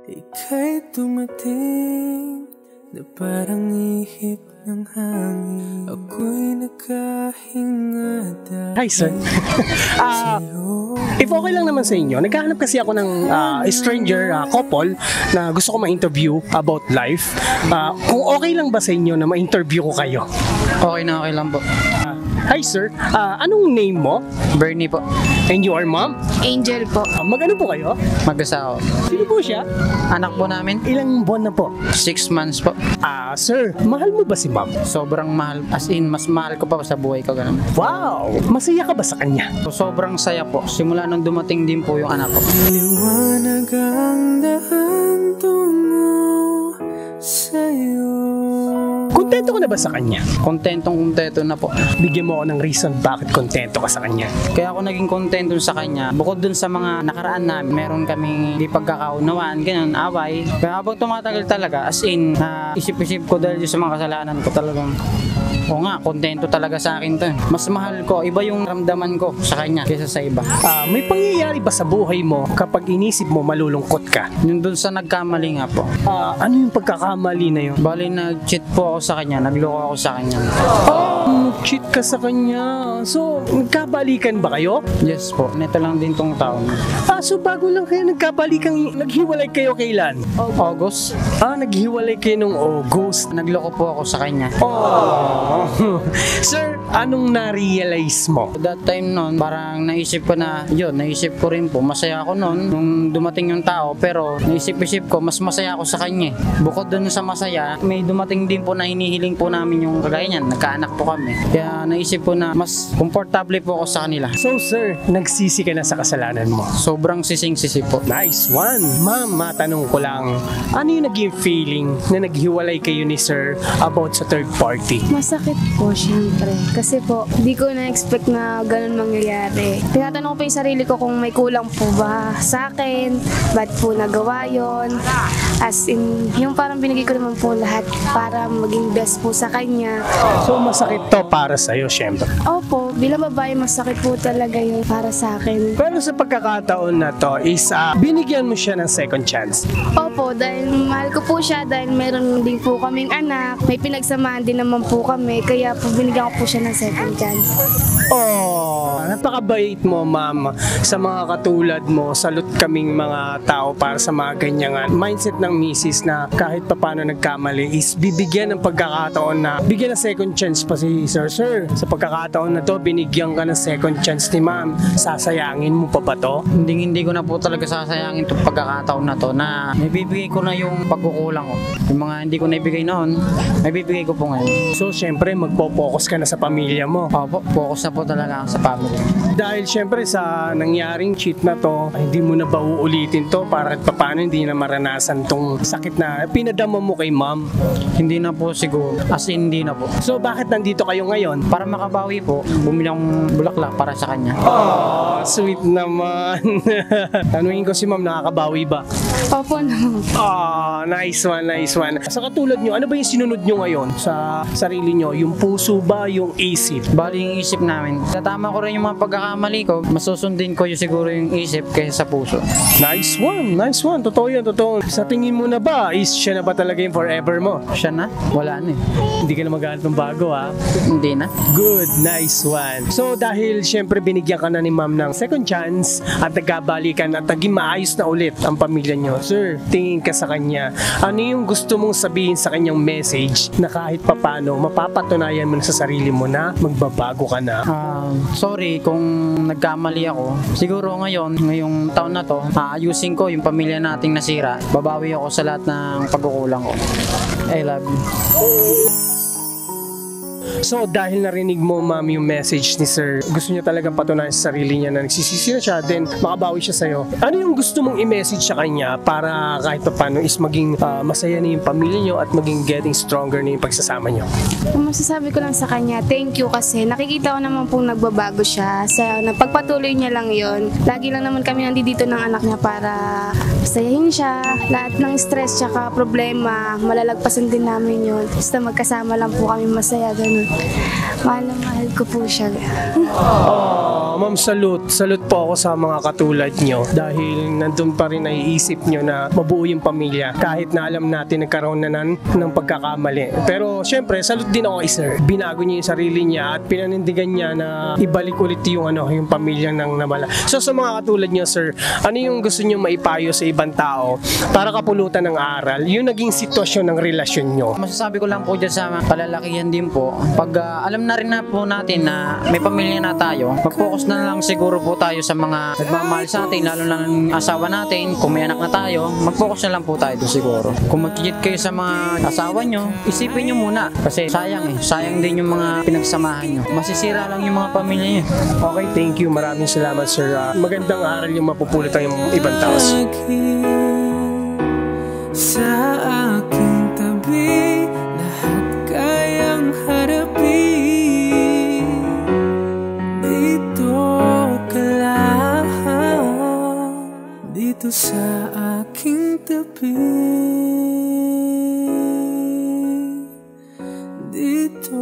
Ika'y dumating na parang ihip ng hangin. Ako'y nakahinga dahil Hi sir. If okay lang naman sa inyo, naghahanap kasi ako ng stranger couple na gusto ko ma-interview about life. Kung okay lang ba sa inyo na ma-interview ko kayo? Okay lang po. Hi sir, anong name mo? Bernie po. And you are mom? Angel po. Mag-ano po kayo? Mag-asawa. Sino po siya? Anak po namin, Ilang buwan na po? 6 months po. Sir, mahal mo ba si ma'am? Sobrang mahal. As in, mas mahal ko pa sa buhay ko. Ganun. Wow! Masaya ka ba sa kanya? So, sobrang saya po. Simula nung dumating din po yung anak ko. liwanag ang daan tungo sa'yo. Kontento ka na ba sa kanya? Kontento na po. Bigyan mo ako ng reason bakit kontento ka sa kanya. Kaya ako naging kontento sa kanya. Bukod dun sa mga nakaraan namin, meron kaming di pagkakaunawaan, ganun, away. Kaya habang tumatagal talaga, as in, isip-isip ko dahil sa mga kasalanan ko talagang, o nga, kontento talaga sa akin to. Mas mahal ko, iba yung ramdaman ko sa kanya kaysa sa iba. May pangyayari ba sa buhay mo kapag inisip mo malulungkot ka? Yung dun sa nagkamali nga po. Ano yung pagkakamali na yun? Bali, nag-cheat po ako sa kanya, nagloko ako sa kanya. Cheat ka sa kanya. So, nagkabalikan ba kayo? Yes po, neto lang din tong taon. So bago lang kayo nagkabalikan, naghiwalay kayo kailan? August, Naghiwalay kayo nung August. nagloko po ako sa kanya. Sir, anong na-realize mo? That time noon, parang naisip ko na, naisip ko rin po, masaya ako noon nung dumating yung tao, pero naisip-isip ko, mas masaya ako sa kanya. Bukod dun sa masaya, may dumating din po na hinihiling po namin yung kagaya niyan, nagkaanak po kami. Kaya naisip ko na mas komportable po ako sa kanila. So sir, nagsisi ka na sa kasalanan mo. Sobrang sising-sisi po. Nice one. Ma'am, matanong ko lang, ano yung naging feeling na naghiwalay kayo ni sir about sa third party? Masakit po, syempre. Kasi po, di ko na-expect na ganun mangyayari. Tinatanong ko po yung sarili ko kung may kulang po ba sa akin, ba't po nagawa yon. As in, yung parang binigay ko naman po lahat para maging best po sa kanya. So masakit to para sa'yo, syempre. Opo, bilang babae, masakit po talaga yun para sa akin. Pero sa pagkakataon na to is binigyan mo siya ng second chance. Opo, dahil mahal ko po siya, dahil meron din po kaming anak, may pinagsamahan din naman po kami, kaya po binigyan ko po siya ng second chance. Napakabait mo, ma'am. Sa mga katulad mo, salute kaming mga tao para sa mga ganyan mindset ng misis na kahit papano nagkamali is bibigyan ng pagkakataon na bigyan ng second chance pa si sir. Sir, sa pagkakataon na to, binigyan ka ng second chance ni ma'am. Sasayangin mo pa ba to? Hindi ko na po talaga sasayangin itong pagkakataon na to na naibibigay ko na yung pagkukulang ko. Yung mga hindi ko naibigay noon, naibibigay ko po ngayon. So, syempre, magpo-focus ka na sa pamilya mo. Opo, focus na po talaga ako sa family. Dahil syempre sa nangyaring cheat na to, hindi mo na ba uulitin to para at paano hindi na maranasan tong sakit na pinadama mo kay ma'am? Hindi na po siguro. As in, hindi na po. So, bakit nandito kayo ngayon? Para makabawi po, bumili akong bulaklak para sa kanya. Sweet naman. Tanungin ko si ma'am, nakakabawi ba? Opo naman. Nice one, nice one. Sa katulad nyo, ano ba yung sinunod nyo ngayon sa sarili nyo? Yung puso ba, yung isip? Bali yung isip namin. Tatama ko rin yung mga pagkakamali ko, masusundin ko yung siguro yung isip kaysa sa puso. Nice one, nice one. Totoo yun, totoo. Sa tingin mo na ba, is siya na ba talaga yung forever mo? Siya na? Wala na eh. Hindi ka na maghanap ng bago, ha? Hindi na. Good, nice one. So dahil syempre binigyan ka na ni ma'am ng second chance at nagkabalikan at naging maayos na ulit ang pamilya nyo, sir, tingin ka sa kanya. Ano yung gusto mong sabihin sa kanyang message na kahit papano mapapatunayan mo na sa sarili mo na magbabago ka na? Sorry kung nagkamali ako. Siguro ngayong taon na to, aayusin ko yung pamilya nating nasira. Babawi ako sa lahat ng pagkukulang ko. I love you. So dahil narinig mo ma'am yung message ni sir, gusto niya talagang patunayan sa sarili niya na nagsisisi na siya, then makabawi siya sa'yo. Ano yung gusto mong i-message sa kanya para kahit paano is maging masaya na yung pamilya niyo at maging getting stronger na yung pagsasama niyo? Ang masasabi ko lang sa kanya, thank you kasi nakikita ko naman pong nagbabago siya. Sa napagpatuloy niya lang yon. Lagi lang naman kami nandito ng anak niya para pasayahin siya. Lahat ng stress tsaka problema, malalagpasan din namin yun. Basta magkasama lang po kami masaya, ganun. Mahal na mahal ko po siya. Ma'am, salute. Salute po ako sa mga katulad nyo dahil nandun pa rin naiisip nyo na mabuo yung pamilya kahit na alam natin nagkaroon na ng pagkakamali. Pero syempre, salute din ako kay sir. Binago niya yung sarili niya at pinanindigan niya na ibalik ulit yung pamilyang nang namala. So sa mga katulad nyo, sir, ano yung gusto nyo maipayo sa ibang tao para kapulutan ng aral, yung naging sitwasyon ng relasyon nyo? Masasabi ko lang po dyan sa kalalakihan din po, pag alam na rin na po natin na may pamilya na tayo, mag-focus na lang siguro po tayo sa mga nagmamahal sa atin, lalo na ng asawa natin. Kung may anak na tayo, mag-focus na lang po tayo doon siguro. Kung magkikit kayo sa mga asawa nyo, isipin nyo muna. Kasi sayang din yung mga pinagsamahan nyo. Masisira lang yung mga pamilya nyo. Okay, thank you. Maraming salamat, sir. Magandang aral yung mapupulot ng ibang tao. Sa aking tabi, lahat kayang harapin. Dito ka lang, dito sa aking tabi. Dito